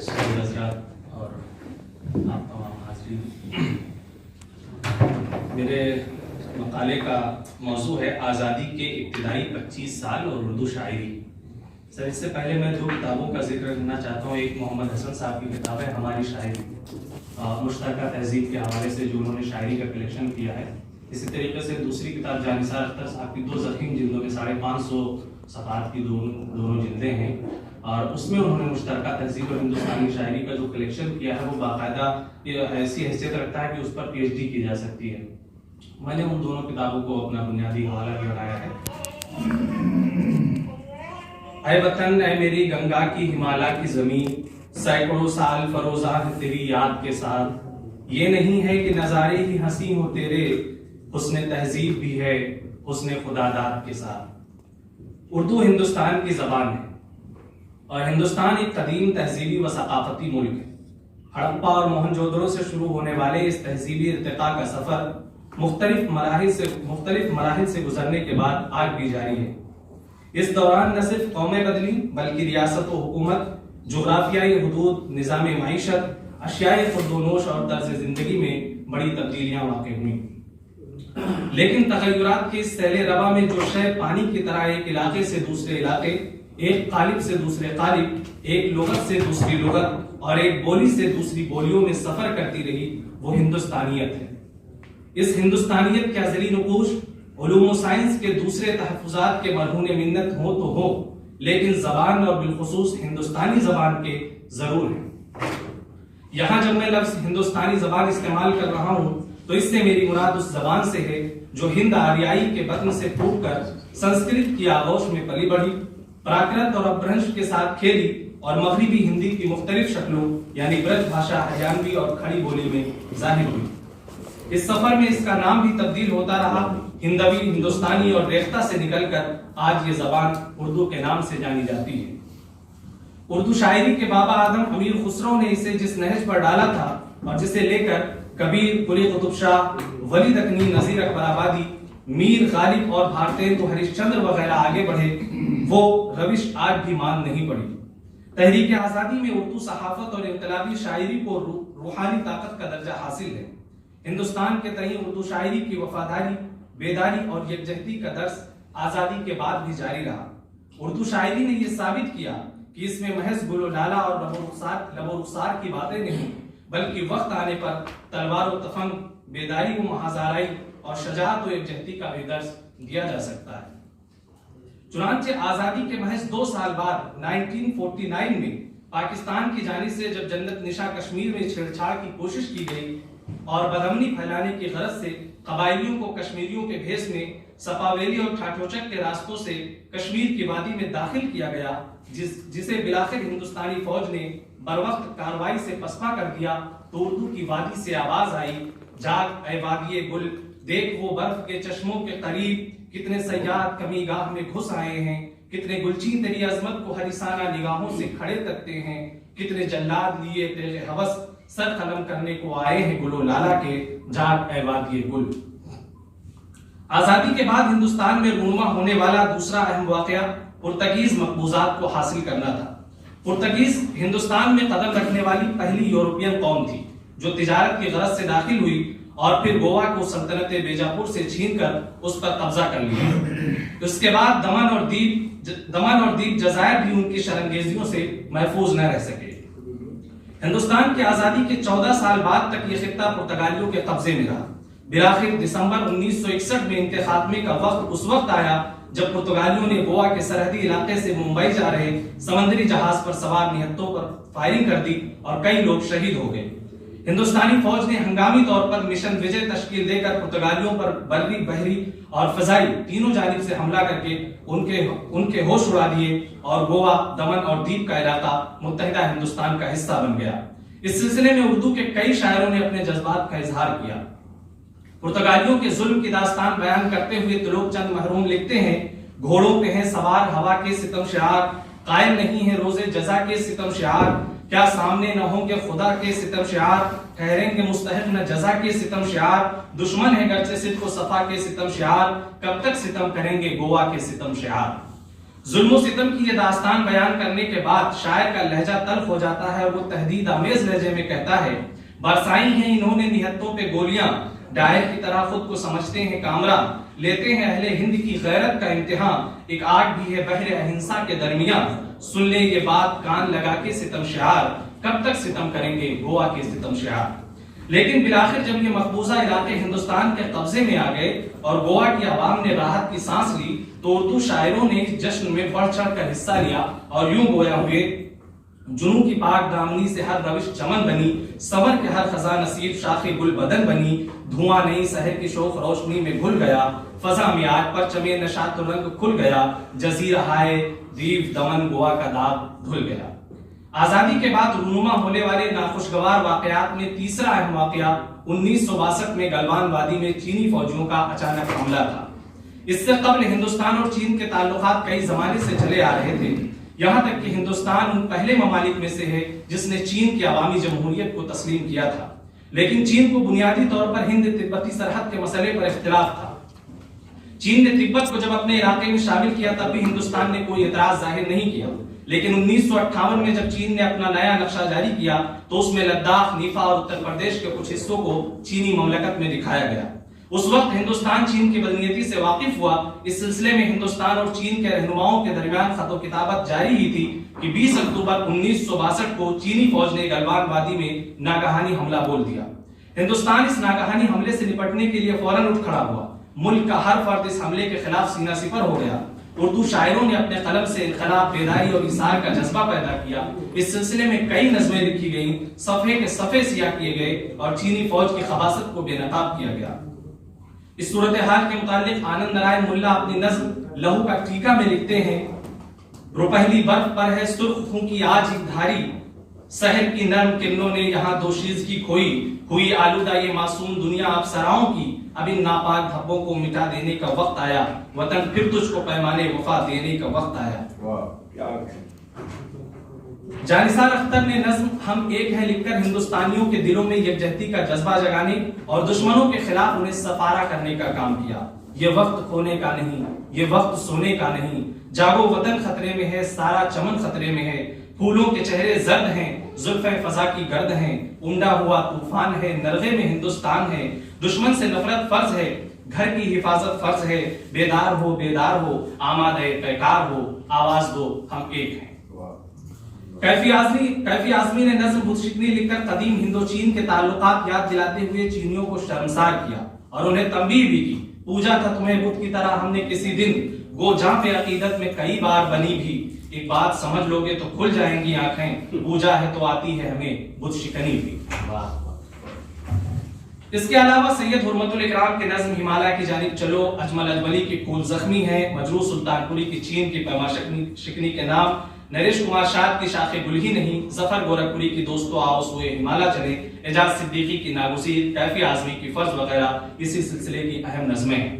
سید حضرات اور آپ تمام حاضرین، میرے مقالے کا موضوع ہے آزادی کے ابتدائی 25 سال اور اردو شاعری۔ سر اس سے پہلے میں 2 کتابوں کا ذکر کرنا چاہتا ہوں۔ ایک محمد حسن صاحب کی کتاب ہے ہماری شاعری، مشترکہ تہذیب کے حوالے سے جو انہوں نے شاعری کا کلیکشن کیا ہے۔ اسی طریقے سے دوسری کتاب جانثار اختر صاحب کی 2 ضخیم جلدوں میں 550 صفحات کی دونوں جلدیں ہیں، اور اس میں انہوں نے مشترکہ تہذیب اور ہندوستانی شاعری کا جو کلیکشن کیا ہے وہ باقاعدہ ایسی حیثیت رکھتا ہے کہ اس پر پی ایچ ڈی کی جا سکتی ہے۔ میں نے ان دونوں کتابوں کو اپنا بنیادی حوالہ بھی بنایا ہے۔ اے وطن، اے میری گنگا کی ہمالیہ کی زمین، سینکڑوں سال فروزاں ہے تیری یاد کے ساتھ۔ یہ نہیں ہے کہ نظارے ہی ہنسی ہو تیرے، حسن تہذیب بھی ہے حسن خداداد کے ساتھ۔ اردو ہندوستان کی زبان ہے اور ہندوستان ایک قدیم تہذیبی و ثقافتی ملک ہے۔ ہڑپا اور موہنجودڑو سے شروع ہونے والے اس تہذیبی ارتقاء کا سفر مختلف مراحل سے گزرنے کے بعد آج بھی جاری ہے۔ اس دوران نہ صرف قومیں بدلی بلکہ ریاست و حکومت، جغرافیائی حدود، نظام معیشت، اشیاء خردونوش اور طرز زندگی میں بڑی تبدیلیاں واقع ہوئیں۔ لیکن تغیرات کے اس سیل رواں میں جو شے پانی کی طرح ایک علاقے سے دوسرے علاقے، ایک قالب سے دوسرے قالب، ایک لغت سے دوسری لغت اور ایک بولی سے دوسری بولیوں میں سفر کرتی رہی، وہ ہندوستانیت ہے۔ اس ہندوستانیت کے ازلی نقوش علوم و سائنس کے دوسرے تحفظات کے مرہون منت ہو تو ہو، لیکن زبان اور بالخصوص ہندوستانی زبان کے ضرور ہیں۔ یہاں جب میں لفظ ہندوستانی زبان استعمال کر رہا ہوں تو اس سے میری مراد اس زبان سے ہے جو ہند آریائی کے بطن سے پھوٹ کر سنسکرت کی آغوش میں پلی بڑھی، پراکرت اور اپبھرنش کے ساتھ کھیلی اور مغربی ہندی کی مختلف شکلوں یعنی برج بھاشا، ہریانوی اور کھڑی بولی میں ظاہر ہوئی۔ اس سفر میں اس کا نام بھی تبدیل ہوتا رہا، ہندوی، ہندوستانی اور ریختہ سے نکل کر آج یہ زبان اردو کے نام سے جانی جاتی ہے۔ اردو شاعری کے بابا آدم امیر خسرو نے اسے جس نہج پر ڈالا تھا اور جسے لے کر کبیر، قلی قطب شاہ، ولی دکنی، نذیر اکبر آبادی، میر غالب اور بھارتیندو ہریش چندر وغیرہ آگے بڑھے، وہ روش آج بھی مان نہیں پڑی۔ تحریک آزادی میں اردو صحافت اور انقلابی شاعری کو روحانی طاقت کا درجہ حاصل ہے۔ ہندوستان کے تئیں اردو شاعری کی وفاداری، بیداری اور یکجہتی کا درس آزادی کے بعد بھی جاری رہا۔ اردو شاعری نے یہ ثابت کیا کہ اس میں محض گل و لالا اور لب و رخسار کی باتیں نہیں، بلکہ وقت آنے پر تلوار و تفنگ، بیداری و محاذارائی اور شجاعت و یکجہتی کا بھی درس دیا جا سکتا ہے۔ چنانچہ آزادی کے محض 2 سال بعد 1949 میں پاکستان کی جانب سے جب جنت نشا کشمیر میں چھیڑ چھاڑ کی کوشش کی گئی اور بدامنی پھیلانے کی غرض سے قبائلیوں کو کشمیریوں کے بھیس میں سپاویلی اور ٹھاٹھوچک کے راستوں سے کشمیر کی وادی میں داخل کیا گیا، جسے بلاخر ہندوستانی فوج نے بروقت کارروائی سے پسپا کر دیا، تو اردو کی وادی سے آواز آئی، جاگ اے وادی گل، دیکھ وہ برف کے چشموں کے قریب، کتنے سیاد کمی گاہ میں گھس آئے ہیں، کتنے گلچین تیری عظمت کو ہریسانہ نگاہوں سے کھڑے تکتے ہیں، کتنے جلاد لیے تیرے ہوس سر قلم کرنے کو آئے ہیں گل و لالا کے، جاگ اے وادی گل۔ آزادی کے بعد ہندوستان میں رونما ہونے والا دوسرا اہم واقعہ پرتگیز مقبوضات کو حاصل کرنا تھا۔ پرتگیز ہندوستان میں قدم رکھنے والی پہلی یورپین قوم تھی جو تجارت کی غرض سے داخل ہوئی اور پھر گوا کو سلطنت بیجاپور سے چھین کر اس پر قبضہ کر لیا۔ اس کے بعد دمن اور دیپ جزائر بھی ان کی شرنگیزیوں سے محفوظ نہ رہ سکے۔ ہندوستان کی آزادی کے 14 سال بعد تک یہ خطہ پرتگالیوں کے قبضے میں رہا۔ بالآخر دسمبر 1961 میں ان کے خاتمے کا وقت اس وقت آیا جب پرتگالیوں نے گوا کے سرحدی علاقے سے ممبئی جا رہے سمندری جہاز پر سوار نہتوں پر فائرنگ کر دی اور کئی لوگ شہید ہو گئے۔ ہندوستانی فوج نے ہنگامی طور پر مشن وجے تشکیل دے کر پرتگالیوں پر بری، بحری اور فضائی تینوں جانب سے حملہ کر کے ان کے ہوش اڑا دیے اور گوا، دمن اور دیپ کا علاقہ متحدہ ہندوستان کا حصہ بن گیا۔ اس سلسلے میں اردو کے کئی شاعروں نے اپنے جذبات کا اظہار کیا۔ پرتگالیوں کے ظلم کی داستان بیان کرتے ہوئے تلوک چند محروم لکھتے ہیں، گھوڑوں پہ ہیں سوار ہوا کے ستم شعار، قائم نہیں ہے روزے جزا کے ستم شعار، کیا سامنے نہ ہوں گے خدا کے ستم شعار، ٹھہریں گے مستحق نہ جزا کے ستم شعار، دشمن ہے گرچہ صدق و صفا کے ستم شعار، کب تک ستم کریں گے گوا کے ستم شعار۔ ظلم و ستم کی یہ داستان بیان کرنے کے بعد شاعر کا لہجہ تلخ ہو جاتا ہے اور وہ تہدید آمیز لہجے میں کہتا ہے، برسائی ہیں انہوں نے نہتوں پہ گولیاں، ڈائر کی طرح خود کو سمجھتے ہیں کامرا، لیتے ہیں اہل ہند کی غیرت کا امتحان، ایک آگ بھی ہے بحر اہنسا کے درمیان، سن لیں یہ بات کان لگا کے ستم شعار، کب تک ستم کریں گے گوا کے ستم شعار۔ لیکن بالآخر جب یہ مقبوضہ علاقے ہندوستان کے قبضے میں آ گئے اور گوا کی عوام نے راحت کی سانس لی تو اردو شاعروں نے اس جشن میں بڑھ چڑھ کر حصہ لیا اور یوں گویا ہوئے، جنوں کی پاک دامنی سے ہر روش چمن بنی، سور کے ہر خزاں نصیب شاخ گل بدن بنی، دھواں نہیں سحر کی شوق روشنی میں گھل گیا، فضا میں آج پر چمے نشاط رنگ کھل گیا، جزیرہ ہائے دیو دمن گوا کا داغ دھل گیا۔ آزادی کے بعد رونما ہونے والے ناخوشگوار واقعات میں تیسرا اہم واقعہ 1962 میں گلوان وادی میں چینی فوجیوں کا اچانک حملہ تھا۔ اس سے قبل ہندوستان اور چین کے تعلقات کئی زمانے سے چلے آ رہے تھے، یہاں تک کہ ہندوستان ان پہلے ممالک میں سے ہے جس نے چین کی عوامی جمہوریت کو تسلیم کیا تھا، لیکن چین کو بنیادی طور پر ہند تبتی سرحد کے مسئلے پر اختلاف تھا۔ چین نے تبت کو جب اپنے علاقے میں شامل کیا تب بھی ہندوستان نے کوئی اعتراض ظاہر نہیں کیا، لیکن 1958 میں جب چین نے اپنا نیا نقشہ جاری کیا تو اس میں لداخ، نیفا اور اتر پردیش کے کچھ حصوں کو چینی مملکت میں دکھایا گیا۔ اس وقت ہندوستان چین کی بدنیتی سے واقف ہوا۔ اس سلسلے میں ہندوستان اور چین کے رہنماؤں کے درمیان خط و کتابت جاری ہی تھی کہ 20 اکتوبر 1962 کو چینی فوج نے گلوان وادی میں ناگہانی حملہ بول دیا۔ ہندوستان اس ناگہانی حملے سے نپٹنے کے لیے فوراً اٹھ کھڑا ہوا۔ ملک کا ہر فرد اس حملے کے خلاف سینہ سپر ہو گیا۔ اردو شاعروں نے اپنے قلم سے انقلاب، بیداری اور اثار کا جذبہ پیدا کیا۔ اس سلسلے میں کئی نظمیں لکھی گئیں، صفحے کے صفحے سیاہ کیے گئے اور چینی فوج کی خباثت کو بے نقاب کیا گیا۔ اس صورتحال کے متعلق آنند نارائن ملا اپنی نظم لہو کا ٹیکا میں لکھتے ہیں، روپہلی برف پر ہے سرخ خون کی آج ایک دھاری، سحر کی نرم کرنوں نے یہاں دوشیزگی کھوئی، ہوئی آلودہ یہ معصوم دنیا افسراؤں کی، اب ان ناپاک دھبوں کو مٹا دینے کا وقت آیا، وطن پھر تجھ کو پیمانے وفا دینے کا وقت آیا۔ جانثار اختر نے نظم ہم ایک ہیں لکھ کر ہندوستانیوں کے دلوں میں یکجہتی کا جذبہ جگانے اور دشمنوں کے خلاف انہیں سفارہ کرنے کا کام کیا۔ یہ وقت کھونے کا نہیں، یہ وقت سونے کا نہیں، جاگو وطن خطرے میں ہے، سارا چمن خطرے میں ہے، پھولوں کے چہرے زرد ہیں، زلفیں فضا کی گرد ہیں، اونڈا ہوا طوفان ہے، نرغے میں ہندوستان ہے، دشمن سے نفرت فرض ہے، گھر کی حفاظت فرض ہے، بیدار ہو بیدار ہو، آمادہ پیکار ہو، آواز دو ہم ایک ہیں۔ کیفی اعظمی نے نظم بت شکنی لکھ کر قدیم ہندو چین کے تعلقات یاد دلاتے ہوئے چینیوں کو شرمسار کیا اور انہیں تنبیہ بھی کی۔ پوجا تھا تمہیں بت کی طرح ہم نے کسی دن، گو جہاں پہ عقیدت میں کئی بار بنی بھی، ایک بات سمجھ لو گے تو کھل جائیں گی آنکھیں، پوجا ہے تو آتی ہے ہمیں بت شکنی بھی۔ اس کے علاوہ سید حرمت الاکرام کے نظم ہمالیہ کی جانب چلو، اجمل اجملی کی پھول زخمی ہے، مجروح سلطان پوری کی چین کی پیما شکنی کے نام، نریش کمار شاد کی شاخ گل ہی نہیں، ظفر گورکھپوری کی دوستو آؤ سوئے ہمالیہ چلے، اعجاز صدیقی کی ناگزیر، کیفی اعظمی کی فرض وغیرہ اسی سلسلے کی اہم نظمیں ہیں۔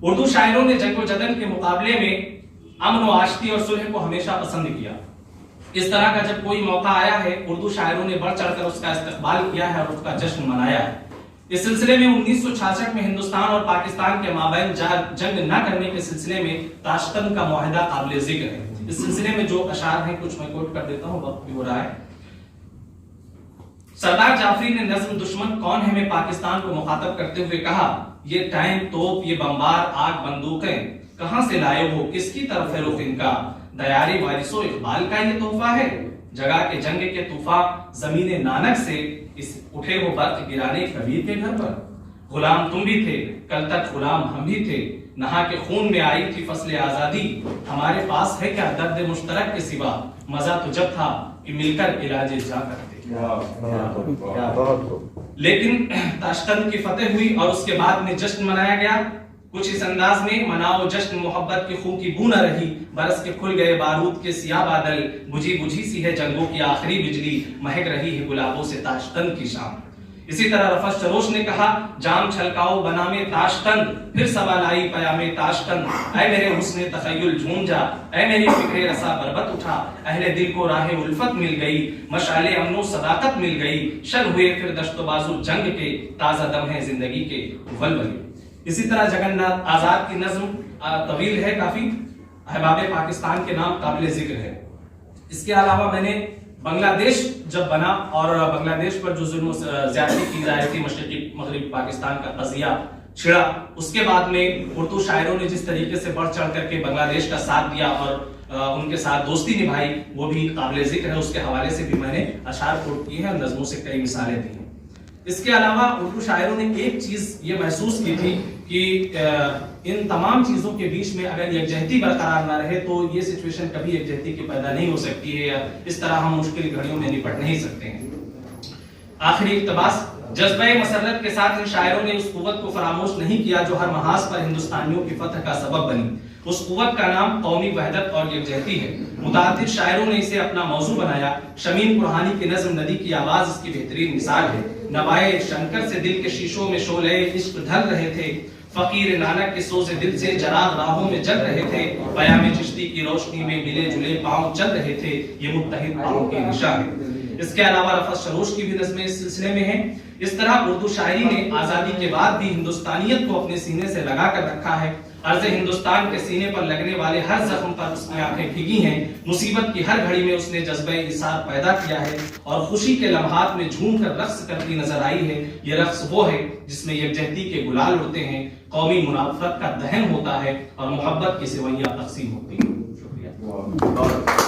اردو شاعروں نے جنگ و جدل کے مقابلے میں امن و آشتی اور صلح کو ہمیشہ پسند کیا۔ اس طرح کا جب کوئی موقع آیا ہے اردو شاعروں نے بڑھ چڑھ کر اس کا استقبال کیا ہے اور اس کا جشن منایا ہے۔ اس سلسلے میں 1966 میں ہندوستان اور پاکستان کے مابین جنگ نہ کرنے کے سلسلے میں تاشقند کا معاہدہ قابل ذکر ہے۔ اس سلسلے میں جو اشعار ہیں کچھ میں کوٹ کر دیتا ہوں، وقت بھی ہو رہا ہے۔ سردار جعفری نے نظم دشمن کون ہے میں پاکستان کو مخاطب کرتے ہوئے کہا، یہ ٹینک توپ، یہ بمبار، آگ بندوقیں کہاں سے لائے ہو، کس کی طرف ہے رخ ان کا، دیار وارث و اقبال کا یہ تحفہ ہے، جگہ کے جنگ کے طوفان زمین نانک سے، اس اٹھے ہو برق گرانے کبیر کے گھر پر، غلام تم بھی تھے کل تک غلام ہم بھی تھے، نہا کے خون میں آئی تھی فصل آزادی، ہمارے پاس ہے کیا درد مشترک کے سوا، مزہ تو جب تھا کہ مل کر علاج جا کرتے۔ لیکن تاشقند کی فتح ہوئی اور اس کے بعد میں جشن منایا گیا، کچھ اس انداز میں، مناؤ جشن محبت کی خون کی بو نہ رہی، برس کے کھل گئے بارود کے سیاہ بادل، بجھی بجھی سی ہے جنگوں کی آخری بجلی، مہک رہی ہے گلابوں سے تاشقند کی شام۔ اسی طرح رفعت سروش نے کہا، جام چھلکاؤ بنامے تاشقند، پھر سوال آئی پیامے تاشقند، اے میرے حسن تخیل جھوم جا، اے میری فکر رسا بربت اٹھا، اہل دل کو راہ الفت مل گئی، مشعل امن و صداقت مل گئی، شر ہوئے پھر دشت و بازو جنگ کے، تازہ دم ہے زندگی کے ولولے۔ اسی طرح جگن ناتھ آزاد کی نظم طویل ہے کافی، احباب پاکستان کے نام قابل ذکر ہے۔ اس کے علاوہ میں نے بنگلہ دیش جب بنا اور بنگلہ دیش پر جو ظلم و زیادتی کی جا رہی تھی، مشرقی مغربی پاکستان کا قضیہ چھڑا، اس کے بعد میں اردو شاعروں نے جس طریقے سے بڑھ چڑھ کر کے بنگلہ دیش کا ساتھ دیا اور ان کے ساتھ دوستی نبھائی، وہ بھی قابل ذکر ہے۔ اس کے حوالے سے بھی میں نے اشعار کوٹ کیے ہیں، نظموں سے کئی مثالیں دی ہیں۔ اس کے علاوہ اردو شاعروں نے ایک چیز یہ محسوس کی تھی کہ ان تمام چیزوں کے بیچ میں اگر یکجہتی برقرار نہ رہے تو یہ سچویشن کبھی یکجہتی کی پیدا نہیں ہو سکتی ہے، یا اس طرح ہم مشکل گھڑیوں میں نپٹ نہیں سکتے ہیں۔ آخری اقتباس، جذبہ مسرت کے ساتھ ان شاعروں نے اس قوت کو فراموش نہیں کیا جو ہر محاذ پر ہندوستانیوں کی فتح کا سبب بنی۔ اس قوت کا نام قومی وحدت اور یکجہتی ہے۔ متعدد شاعروں نے اسے اپنا موضوع بنایا۔ شمیم پرہانی کی نظم ندی کی آواز اس کی بہترین مثال ہے۔ نوائے شنکر سے دل کے شیشوں میں شعلے عشق ڈھل رہے تھے، فقیر نانک کے سوز دل سے چراغ راہوں میں جل رہے تھے، پیام چشتی کی روشنی میں ملے جلے پاؤں چل رہے تھے، یہ متحد پاؤں کی نشان ہے۔ اس کے علاوہ رفعت سروش کی بھی نظمیں اس سلسلے میں ہیں۔ اس طرح اردو شاعری نے آزادی کے بعد بھی ہندوستانیت کو اپنے سینے سے لگا کر رکھا ہے۔ عرض ہندوستان کے سینے پر لگنے والے ہر زخم پر اس کی آنکھیں بھیگی ہیں۔ مصیبت کی ہر گھڑی میں اس نے جذبہ ایثار پیدا کیا ہے اور خوشی کے لمحات میں جھوم کر رقص کرتی نظر آئی ہے۔ یہ رقص وہ ہے جس میں یکجہتی کے گلال اڑتے ہیں، قومی منافرت کا دہن ہوتا ہے اور محبت کی سوئیاں تقسیم ہوتی ہیں۔ شکریہ۔